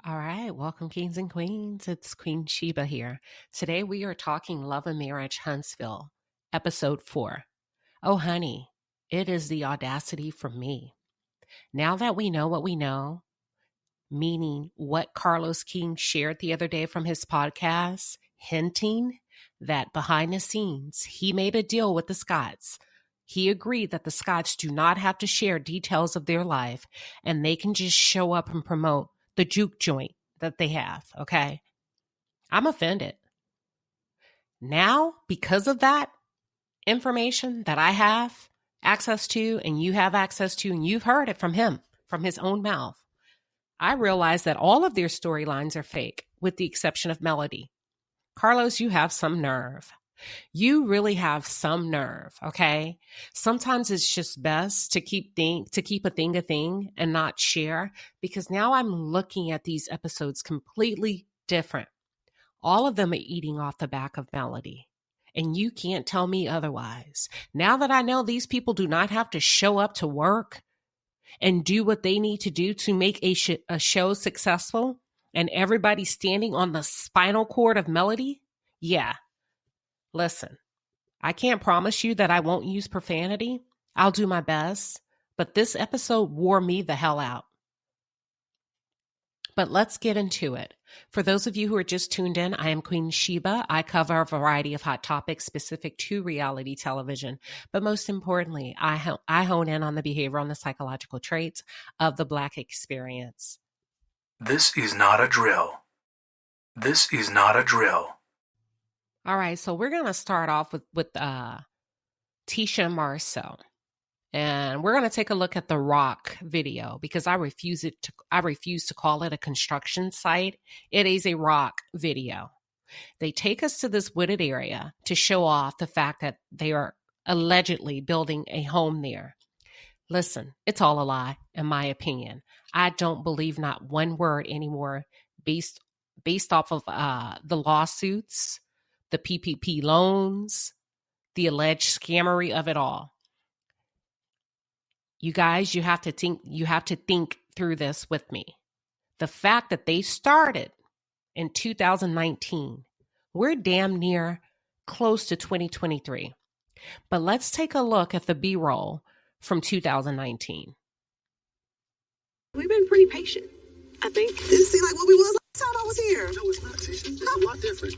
All right, welcome, kings and queens. It's Queen Sheba here. Today we are talking Love and Marriage Huntsville, episode 4. Oh, honey, it is the audacity for me. Now that we know what we know, meaning what Carlos King shared the other day from his podcast, hinting that behind the scenes, he made a deal with the Scotts. He agreed that the Scotts do not have to share details of their life and they can just show up and promote the juke joint that they have, okay? I'm offended. Now, because of that information that I have access to and you have access to, and you've heard it from him, from his own mouth, I realize that all of their storylines are fake, with the exception of Melody. Carlos, you have some nerve. You really have some nerve, okay? Sometimes it's just best to keep a thing and not share, because now I'm looking at these episodes completely different. All of them are eating off the back of Melody, and you can't tell me otherwise. Now that I know these people do not have to show up to work and do what they need to do to make a show successful, and everybody's standing on the spinal cord of Melody, yeah. Listen, I can't promise you that I won't use profanity. I'll do my best, but this episode wore me the hell out. But let's get into it. For those of you who are just tuned in, I am Queen Sheba. I cover a variety of hot topics specific to reality television. But most importantly, I hone in on the behavioral and the psychological traits of the Black experience. This is not a drill. This is not a drill. All right, so we're going to start off with Tisha and Marcel. And we're going to take a look at the rock video, because I refuse to call it a construction site. It is a rock video. They take us to this wooded area to show off the fact that they are allegedly building a home there. Listen, it's all a lie, in my opinion. I don't believe not one word anymore based off of the lawsuits, the PPP loans, the alleged scammery of it all. You guys, you have to think through this with me. The fact that they started in 2019, we're damn near close to 2023. But let's take a look at the B-roll from 2019. We've been pretty patient, I think. This seems like what we was last time I was here. No, it's not, Tisha. It's a lot different.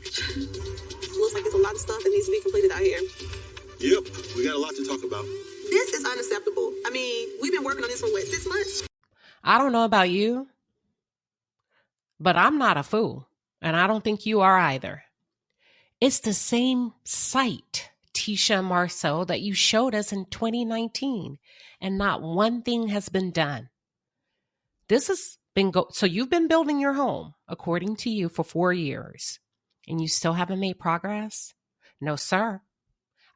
Looks like it's a lot of stuff that needs to be completed out here. Yep, we got a lot to talk about. This is unacceptable. I mean, we've been working on this for 6 months? I don't know about you, but I'm not a fool, and I don't think you are either. It's the same site, Tisha and Marcel, that you showed us in 2019, and not one thing has been done. This has been so you've been building your home, according to you, for 4 years, and you still haven't made progress? No, sir.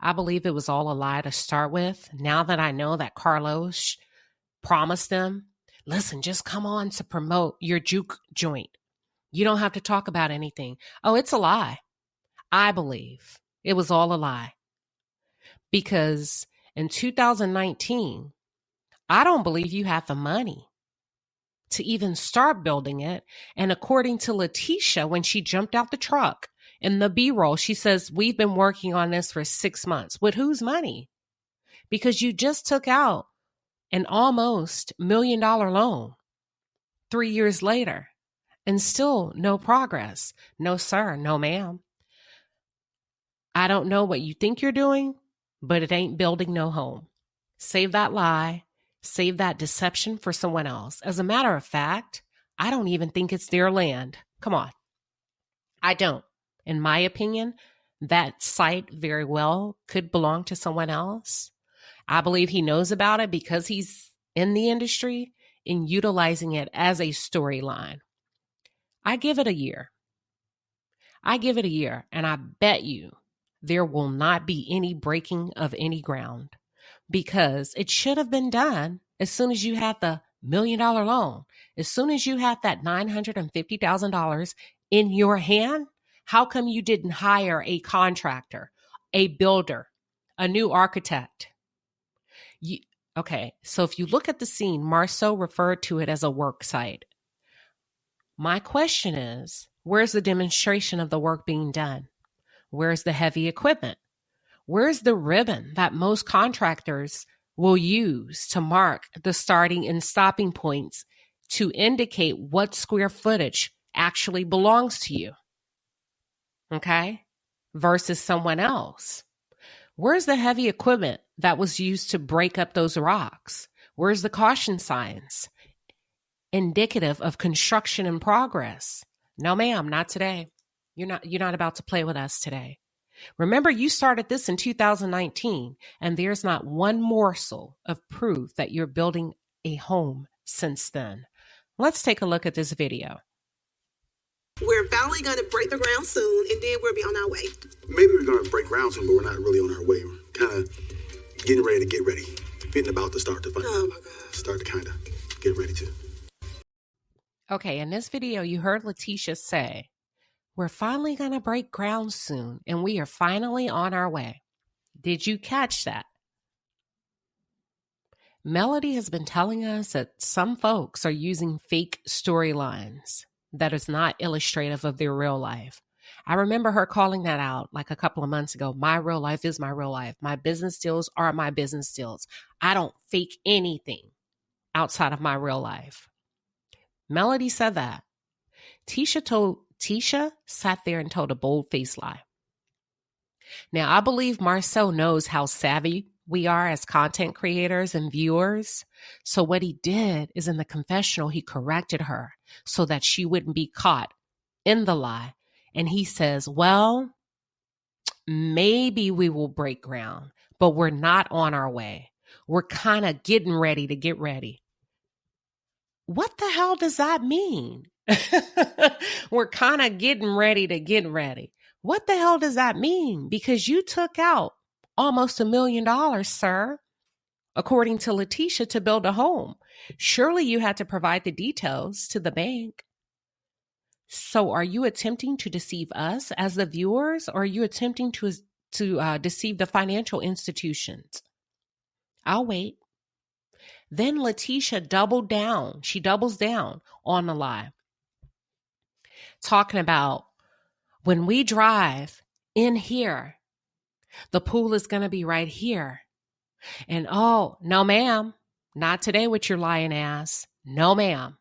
I believe it was all a lie to start with. Now that I know that Carlos promised them, listen, just come on to promote your juke joint. You don't have to talk about anything. Oh, it's a lie. I believe it was all a lie. Because in 2019, I don't believe you had the money to even start building it. And according to Letitia, when she jumped out the truck, in the B-roll, she says, we've been working on this for 6 months. With whose money? Because you just took out an almost $1 million loan 3 years later and still no progress. No, sir. No, ma'am. I don't know what you think you're doing, but it ain't building no home. Save that lie. Save that deception for someone else. As a matter of fact, I don't even think it's their land. Come on. I don't. In my opinion, that site very well could belong to someone else. I believe he knows about it because he's in the industry and utilizing it as a storyline. I give it a year. And I bet you there will not be any breaking of any ground, because it should have been done as soon as you had the $1 million loan, as soon as you had that $950,000 in your hand. How come you didn't hire a contractor, a builder, a new architect? Okay, so if you look at the scene, Marceau referred to it as a work site. My question is, where's the demonstration of the work being done? Where's the heavy equipment? Where's the ribbon that most contractors will use to mark the starting and stopping points to indicate what square footage actually belongs to you? Okay? Versus someone else. Where's the heavy equipment that was used to break up those rocks? Where's the caution signs indicative of construction in progress? No, ma'am, not today. You're not about to play with us today. Remember, you started this in 2019, and there's not one morsel of proof that you're building a home since then. Let's take a look at this video. We're finally going to break the ground soon, and then we'll be on our way. Maybe we're going to break ground soon, but we're not really on our way. We're kind of getting ready to get ready. Fitting about to start to find. Oh, my God. Start to kind of get ready to. Okay, in this video, you heard Letitia say, we're finally going to break ground soon, and we are finally on our way. Did you catch that? Melody has been telling us that some folks are using fake storylines that is not illustrative of their real life. I remember her calling that out like a couple of months ago. My real life is my real life. My business deals are my business deals. I don't fake anything outside of my real life. Melody said that. Tisha sat there and told a bold-faced lie. Now, I believe Marcel knows how savvy we are as content creators and viewers. So what he did is in the confessional, he corrected her so that she wouldn't be caught in the lie. And he says, well, maybe we will break ground, but we're not on our way. We're kind of getting ready to get ready. What the hell does that mean? We're kind of getting ready to get ready. What the hell does that mean? Because you took out almost $1 million, sir, according to Letitia, to build a home. Surely you had to provide the details to the bank. So are you attempting to deceive us as the viewers, or are you attempting to deceive the financial institutions? I'll wait. Then Letitia doubled down. She doubles down on the lie. Talking about when we drive in here, the pool is going to be right here. And oh, no, ma'am, not today with your lying ass. No, ma'am,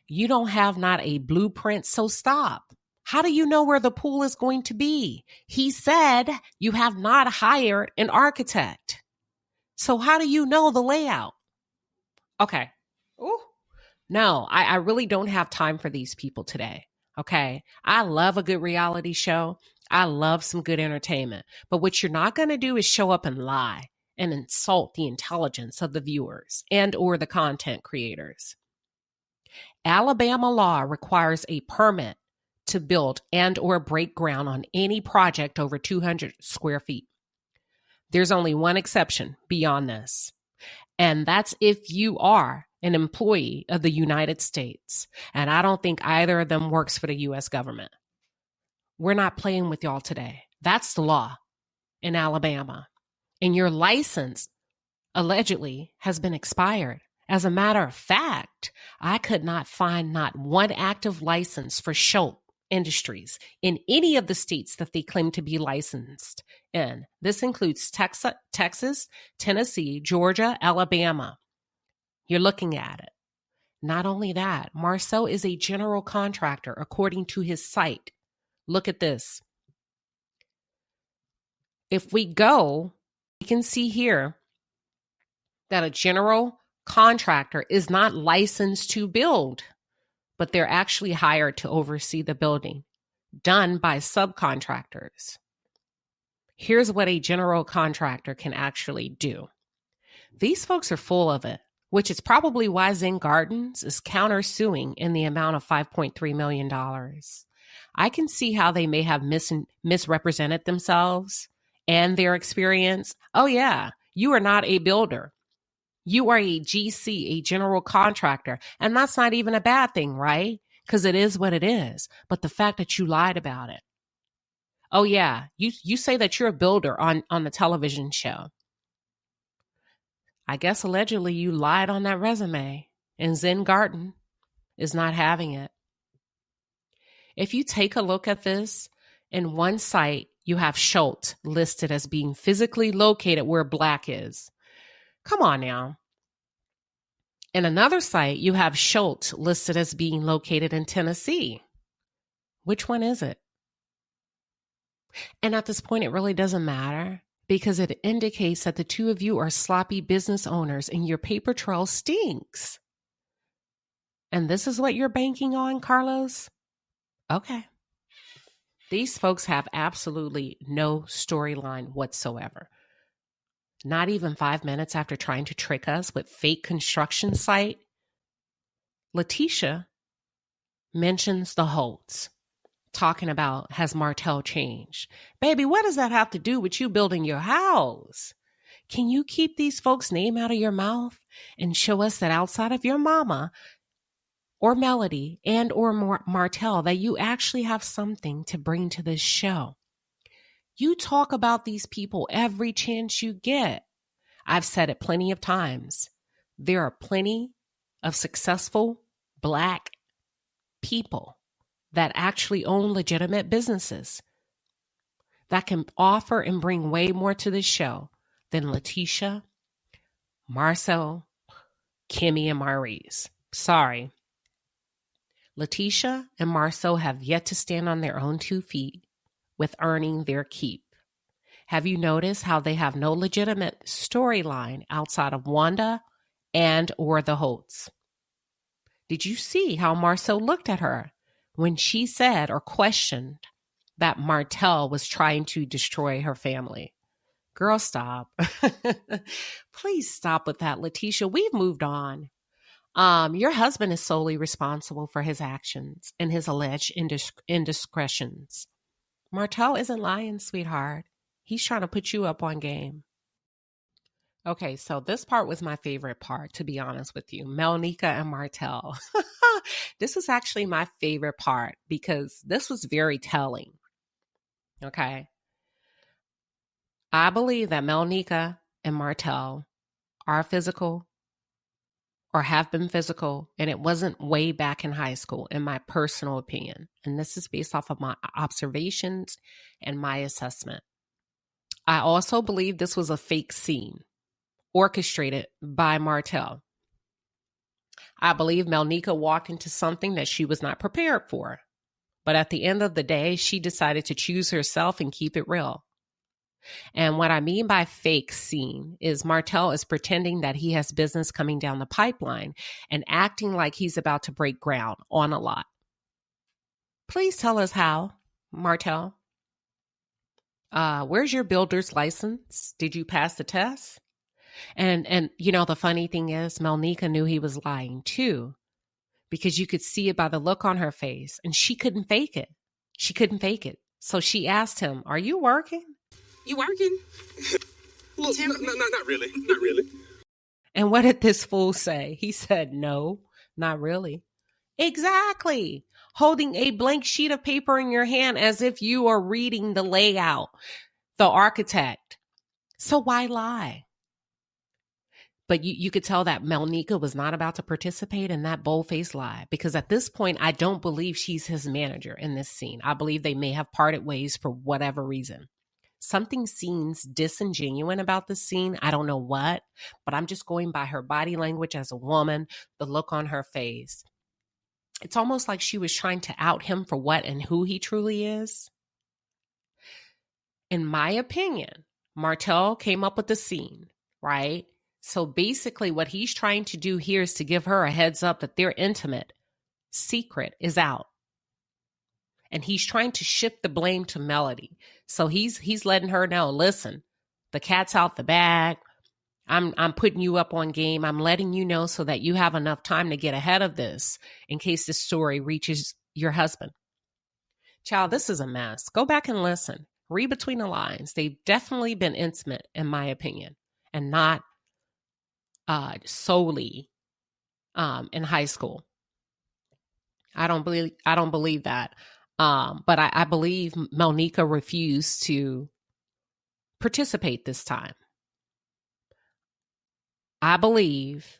you don't have not a blueprint, so stop. How do you know where the pool is going to be? He said you have not hired an architect. So how do you know the layout? Okay. Ooh. No, I really don't have time for these people today. Okay. I love a good reality show. I love some good entertainment. But what you're not going to do is show up and lie and insult the intelligence of the viewers and or the content creators. Alabama law requires a permit to build and or break ground on any project over 200 square feet. There's only one exception beyond this, and that's if you are an employee of the United States. And I don't think either of them works for the U.S. government. We're not playing with y'all today. That's the law in Alabama. And your license allegedly has been expired. As a matter of fact, I could not find not one active license for Schultz Industries in any of the states that they claim to be licensed in. This includes Texas, Tennessee, Georgia, Alabama. You're looking at it. Not only that, Marcel is a general contractor according to his site. Look at this. If we go, we can see here that a general contractor is not licensed to build, but they're actually hired to oversee the building, done by subcontractors. Here's what a general contractor can actually do. These folks are full of it, which is probably why Zen Gardens is countersuing in the amount of $5.3 million. I can see how they may have misrepresented themselves and their experience. Oh yeah, you are not a builder. You are a GC, a general contractor. And that's not even a bad thing, right? Because it is what it is. But the fact that you lied about it. Oh yeah, you say that you're a builder on the television show. I guess allegedly you lied on that resume, and Zen Garden is not having it. If you take a look at this, in one site, you have Schultz listed as being physically located where Black is. Come on now. In another site, you have Schultz listed as being located in Tennessee. Which one is it? And at this point, it really doesn't matter because it indicates that the two of you are sloppy business owners and your paper trail stinks. And this is what you're banking on, Carlos? Okay. These folks have absolutely no storyline whatsoever. Not even 5 minutes after trying to trick us with fake construction site, Letitia mentions the Holts, talking about, has Martell changed? Baby, what does that have to do with you building your house? Can you keep these folks' name out of your mouth and show us that outside of your mama or Melody and or Martell, that you actually have something to bring to this show? You talk about these people every chance you get. I've said it plenty of times. There are plenty of successful Black people that actually own legitimate businesses that can offer and bring way more to this show than Letitia, Marcel, Kimmy, and Maurice. Sorry. Letitia and Marcel have yet to stand on their own 2 feet with earning their keep. Have you noticed how they have no legitimate storyline outside of Wanda and or the Holtz? Did you see how Marcel looked at her when she said or questioned that Martell was trying to destroy her family? Girl, stop. Please stop with that, Letitia. We've moved on. Your husband is solely responsible for his actions and his alleged indiscretions. Martell isn't lying, sweetheart. He's trying to put you up on game. Okay, so this part was my favorite part, to be honest with you. Melnika and Martell. This was actually my favorite part because this was very telling. Okay. I believe that Melnika and Martell are physical or have been physical, and it wasn't way back in high school, in my personal opinion. And this is based off of my observations and my assessment. I also believe this was a fake scene orchestrated by Martell. I believe Melnika walked into something that she was not prepared for. But at the end of the day, she decided to choose herself and keep it real. And what I mean by fake scene is Martell is pretending that he has business coming down the pipeline and acting like he's about to break ground on a lot. Please tell us how, Martell. Where's your builder's license? Did you pass the test? And you know, the funny thing is, Melnika knew he was lying too, because you could see it by the look on her face, and she couldn't fake it. She couldn't fake it. So she asked him, are you working? You working? Look, not really. Not really. And what did this fool say? He said, no, not really. Exactly. Holding a blank sheet of paper in your hand as if you are reading the layout, the architect. So why lie? But you could tell that Melnika was not about to participate in that bold-faced lie, because at this point, I don't believe she's his manager in this scene. I believe they may have parted ways for whatever reason. Something seems disingenuous about this scene. I don't know what, but I'm just going by her body language as a woman, the look on her face. It's almost like she was trying to out him for what and who he truly is. In my opinion, Martell came up with the scene, right? So basically what he's trying to do here is to give her a heads up that their intimate secret is out. And he's trying to shift the blame to Melody. So he's letting her know, listen, the cat's out the bag. I'm putting you up on game. I'm letting you know so that you have enough time to get ahead of this in case this story reaches your husband. Child, this is a mess. Go back and listen. Read between the lines. They've definitely been intimate, in my opinion, and not solely in high school. I don't believe that. But I believe Melnika refused to participate this time. I believe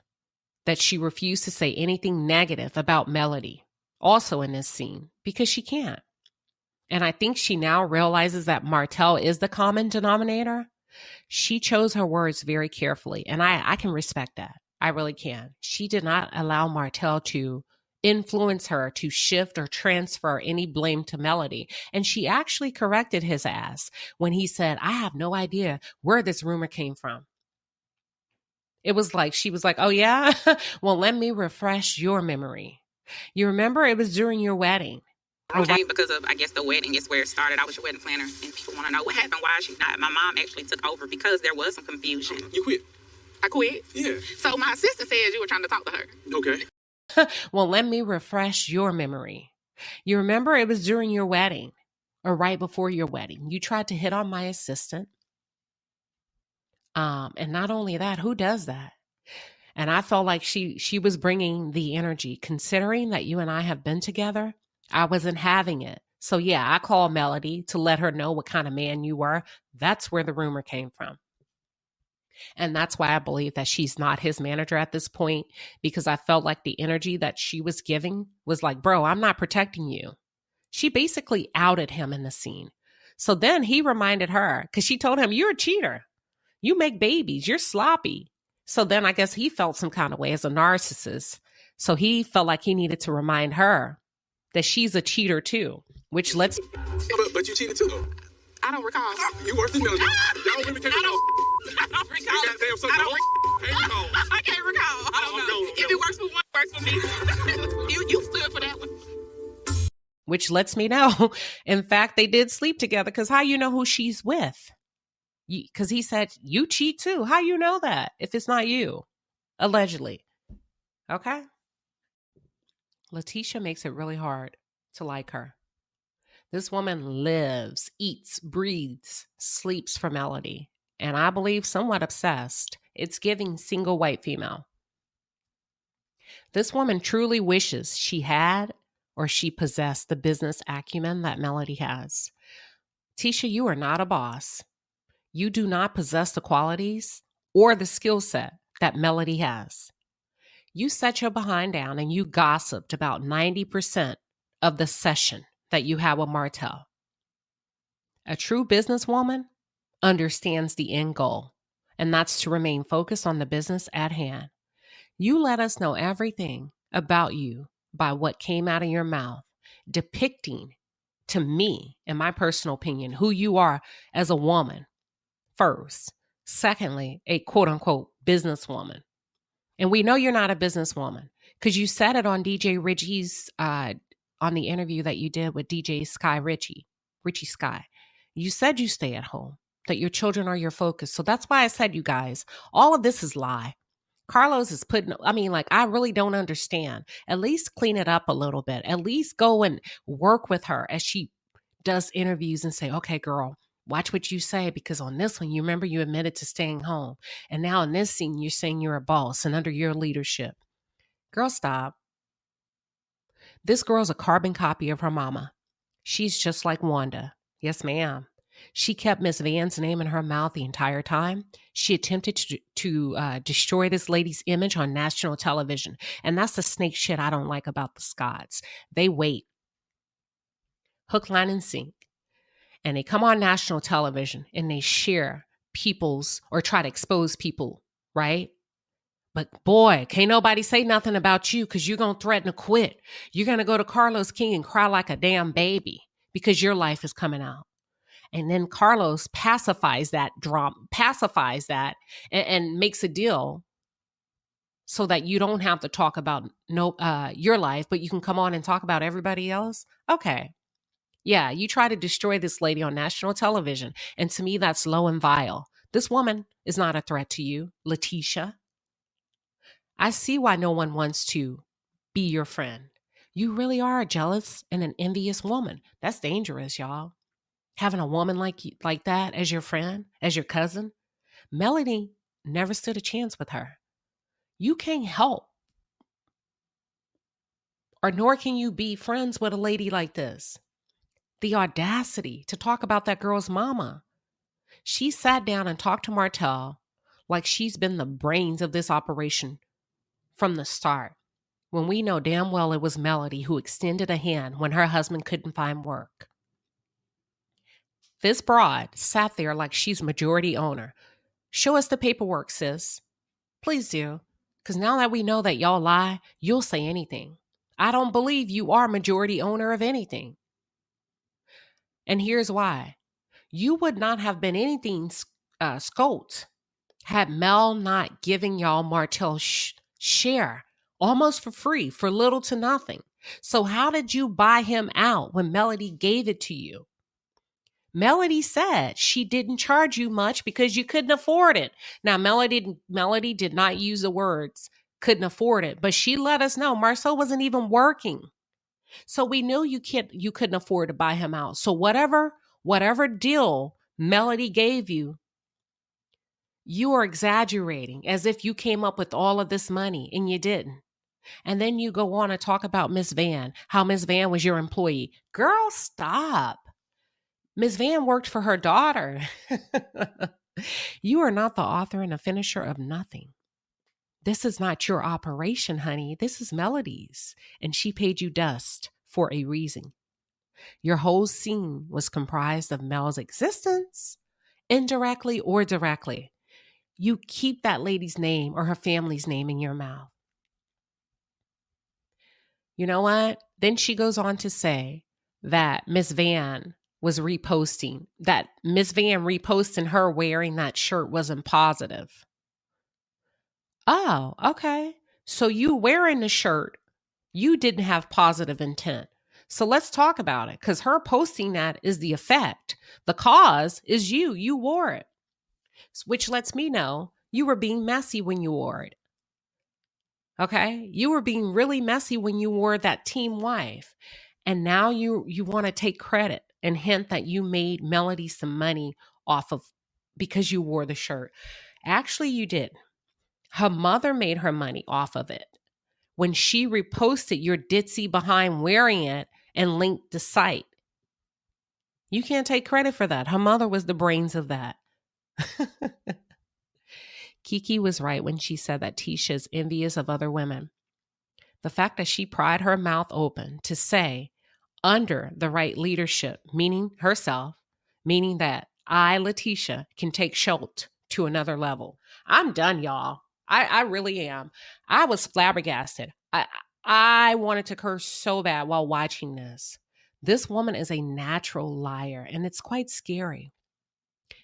that she refused to say anything negative about Melody also in this scene because she can't. And I think she now realizes that Martell is the common denominator. She chose her words very carefully, and I can respect that. I really can. She did not allow Martell to influence her to shift or transfer any blame to Melody. And she actually corrected his ass when he said, I have no idea where this rumor came from. It was like, she was like, oh yeah? Well, let me refresh your memory. You remember it was during your wedding. Okay, because of, I guess, the wedding is where it started. I was your wedding planner, and people want to know what happened, why is she not. My mom actually took over because there was some confusion. You quit? I quit? Yeah. So my assistant says you were trying to talk to her. Okay. Well, let me refresh your memory. You remember it was during your wedding or right before your wedding. You tried to hit on my assistant. And not only that, who does that? And I felt like she was bringing the energy. Considering that you and I have been together, I wasn't having it. So yeah, I called Melody to let her know what kind of man you were. That's where the rumor came from. And that's why I believe that she's not his manager at this point, because I felt like the energy that she was giving was like, bro, I'm not protecting you. She basically outed him in the scene. So then he reminded her, because she told him, you're a cheater. You make babies. You're sloppy. So then I guess he felt some kind of way as a narcissist. So he felt like he needed to remind her that she's a cheater too, which lets... But you cheated too, though. I don't recall. You worse than Melody. Y'all women can't recall. I don't recall. I can't recall. I don't know. If it works for one, it works for me. You stood for that one. Which lets me know, in fact, they did sleep together, because how you know who she's with? Because he said, you cheat too. How you know that if it's not you? Allegedly. Okay. Letitia makes it really hard to like her. This woman lives, eats, breathes, sleeps for Melody. And I believe somewhat obsessed. It's giving single white female. This woman truly wishes she had or she possessed the business acumen that Melody has. Tisha, you are not a boss. You do not possess the qualities or the skill set that Melody has. You set your behind down and you gossiped about 90% of the session that you had with Martell. A true businesswoman understands the end goal, and that's to remain focused on the business at hand. You let us know everything about you by what came out of your mouth, depicting to me, in my personal opinion, who you are as a woman. First. Secondly, a quote unquote businesswoman. And we know you're not a businesswoman because you said it on DJ Richie's, on the interview that you did with DJ Richie Sky. You said you stay at home, that your children are your focus. So that's why I said, you guys, all of this is lie. Carlos is I really don't understand. At least clean it up a little bit. At least go and work with her as she does interviews and say, okay, girl, watch what you say, because on this one, you remember you admitted to staying home. And now in this scene, you're saying you're a boss and under your leadership. Girl, stop. This girl's a carbon copy of her mama. She's just like Wanda. Yes, ma'am. She kept Miss Van's name in her mouth the entire time. She attempted to destroy this lady's image on national television. And that's the snake shit I don't like about the Scotts. They wait. Hook, line, and sink. And they come on national television and they share people's or try to expose people, right? But boy, can't nobody say nothing about you because you're going to threaten to quit. You're going to go to Carlos King and cry like a damn baby because your life is coming out. And then Carlos pacifies that and makes a deal so that you don't have to talk about your life, but you can come on and talk about everybody else. Okay. Yeah, you try to destroy this lady on national television. And to me, that's low and vile. This woman is not a threat to you, Letitia. I see why no one wants to be your friend. You really are a jealous and an envious woman. That's dangerous, y'all. Having a woman like that as your friend, as your cousin. Melody never stood a chance with her. You can't help, or nor can you be friends with a lady like this. The audacity to talk about that girl's mama. She sat down and talked to Martell like she's been the brains of this operation from the start. when we know damn well it was Melody who extended a hand when her husband couldn't find work? This broad sat there like she's majority owner. Show us the paperwork, sis. Please do. Because now that we know that y'all lie, you'll say anything. I don't believe you are majority owner of anything. And here's why. You would not have been anything scoped had Mel not given y'all Martell's share almost for free, for little to nothing. So how did you buy him out when Melody gave it to you? Melody said she didn't charge you much because you couldn't afford it. Now, Melody did not use the words couldn't afford it, but she let us know Marcel wasn't even working. So we knew you couldn't afford to buy him out. So whatever deal Melody gave you, you are exaggerating as if you came up with all of this money and you didn't. And then you go on and talk about Miss Van, how Miss Van was your employee. Girl, stop. Miss Van worked for her daughter. You are not the author and the finisher of nothing. This is not your operation, honey. This is Melody's. And she paid you dust for a reason. Your whole scene was comprised of Mel's existence, indirectly or directly. You keep that lady's name or her family's name in your mouth. You know what? Then she goes on to say that Miss Van was reposting, that Miss Van reposting her wearing that shirt wasn't positive. Oh, okay. So you wearing the shirt, you didn't have positive intent. So let's talk about it, because her posting that is the effect. The cause is you wore it, which lets me know you were being messy when you wore it. Okay? You were being really messy when you wore that team wife. And now you want to take credit and hint that you made Melody some money off of because you wore the shirt. Actually, you did. Her mother made her money off of it when she reposted your ditzy behind wearing it and linked the site. You can't take credit for that. Her mother was the brains of that. Kiki was right when she said that Tisha is envious of other women. The fact that she pried her mouth open to say, under the right leadership, meaning herself, meaning that I, Letitia, can take Schultz to another level. I'm done, y'all. I really am. I was flabbergasted. I wanted to curse so bad while watching this. This woman is a natural liar, and it's quite scary.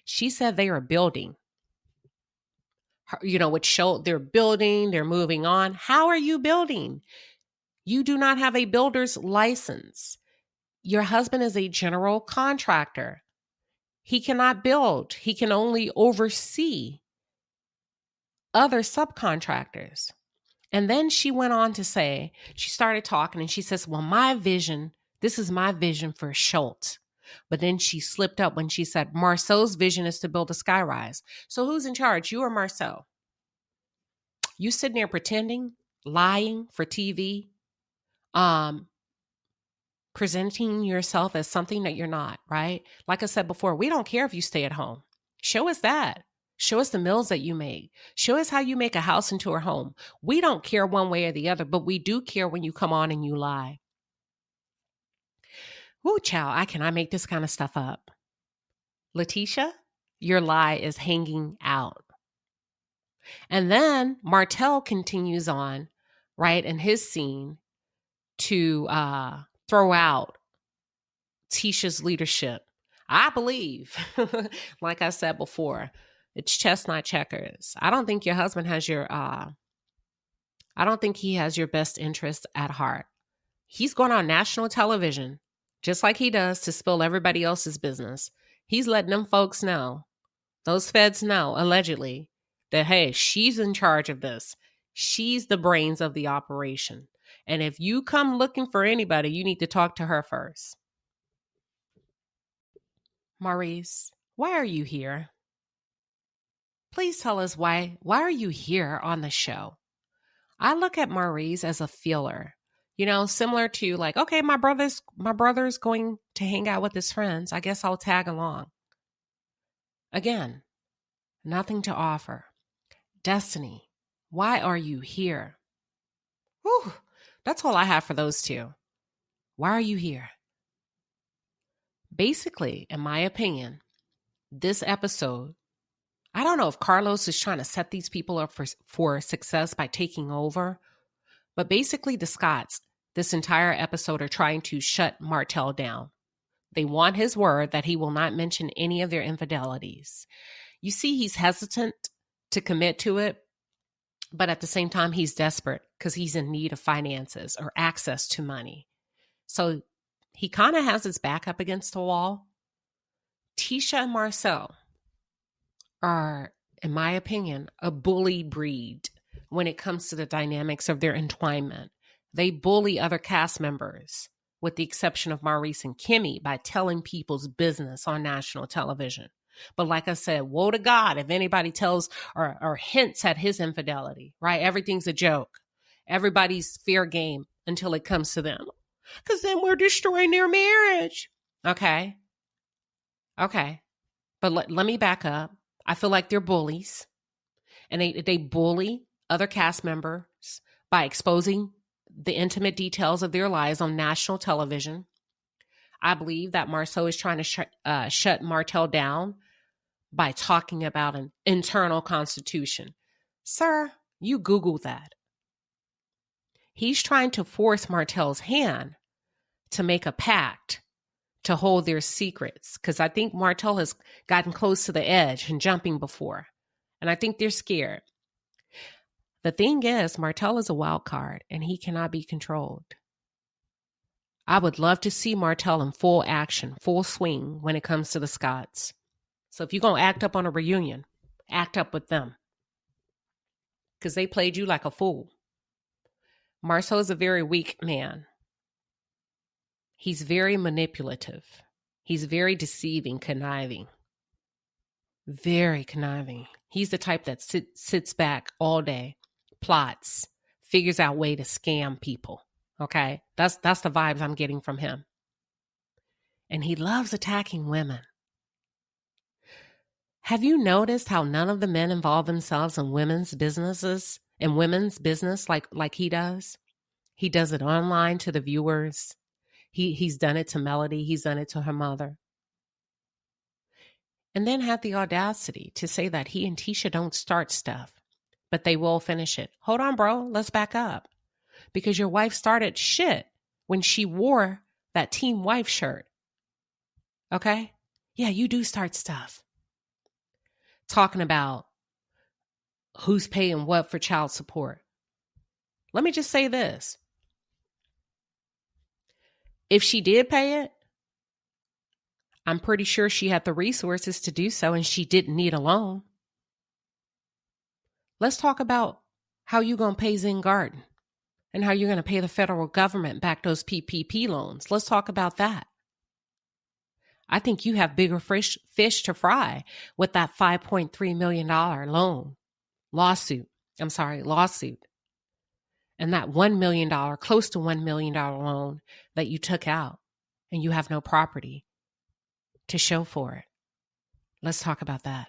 She said they are building. With Schultz, they're building, they're moving on. How are you building? You do not have a builder's license. Your husband is a general contractor. He cannot build. He can only oversee other subcontractors. And then she went on to say, she started talking and she says, well, this is my vision for Schultz. But then she slipped up when she said, Marceau's vision is to build a skyrise. So who's in charge, you or Marceau? You sitting there pretending, lying for TV, presenting yourself as something that you're not, right? Like I said before, we don't care if you stay at home. Show us that. Show us the meals that you make. Show us how you make a house into a home. We don't care one way or the other, but we do care when you come on and you lie. Ooh, child, I cannot make this kind of stuff up. Letitia, your lie is hanging out. And then Martell continues on, right, in his scene to throw out Tisha's leadership. I believe, like I said before, it's chestnut checkers. I don't think your husband has I don't think he has your best interest at heart. He's going on national television, just like he does, to spill everybody else's business. He's letting them folks know, those feds know, allegedly, that, hey, she's in charge of this. She's the brains of the operation. And if you come looking for anybody, you need to talk to her first. Maurice, why are you here? Please tell us why are you here on the show? I look at Maurice as a feeler, similar to like, okay, my brother's going to hang out with his friends. I guess I'll tag along. Again, nothing to offer. Destiny, why are you here? Whew. That's all I have for those two. Why are you here? Basically, in my opinion, this episode, I don't know if Carlos is trying to set these people up for success by taking over, but basically the Scotts, this entire episode, are trying to shut Martell down. They want his word that he will not mention any of their infidelities. You see, he's hesitant to commit to it, but at the same time, he's desperate because he's in need of finances or access to money. So he kind of has his back up against the wall. Tisha and Marcel are, in my opinion, a bully breed when it comes to the dynamics of their entwinement. They bully other cast members, with the exception of Maurice and Kimmy, by telling people's business on national television. But like I said, woe to God if anybody tells or hints at his infidelity, right? Everything's a joke. Everybody's fair game until it comes to them. Because then we're destroying their marriage. Okay. But let me back up. I feel like they're bullies. And they bully other cast members by exposing the intimate details of their lives on national television. I believe that Marceau is trying to shut Martell down by talking about an internal constitution. Sir, you Google that. He's trying to force Martell's hand to make a pact to hold their secrets, because I think Martell has gotten close to the edge and jumping before. And I think they're scared. The thing is, Martell is a wild card and he cannot be controlled. I would love to see Martell in full action, full swing when it comes to the Scotts. So if you're going to act up on a reunion, act up with them. Because they played you like a fool. Marceau is a very weak man. He's very manipulative. He's very deceiving, conniving. Very conniving. He's the type that sits back all day, plots, figures out way to scam people. Okay? That's the vibes I'm getting from him. And he loves attacking women. Have you noticed how none of the men involve themselves in women's business like he does? He does it online to the viewers. He's done it to Melody. He's done it to her mother. And then had the audacity to say that he and Tisha don't start stuff, but they will finish it. Hold on, bro. Let's back up. Because your wife started shit when she wore that Team Wife shirt. Okay? Yeah, you do start stuff. Talking about who's paying what for child support. Let me just say this. If she did pay it, I'm pretty sure she had the resources to do so and she didn't need a loan. Let's talk about how you're going to pay Zen Garden and how you're going to pay the federal government back those PPP loans. Let's talk about that. I think you have bigger fish to fry with that $5.3 million lawsuit. And that $1 million, close to $1 million loan that you took out and you have no property to show for it. Let's talk about that.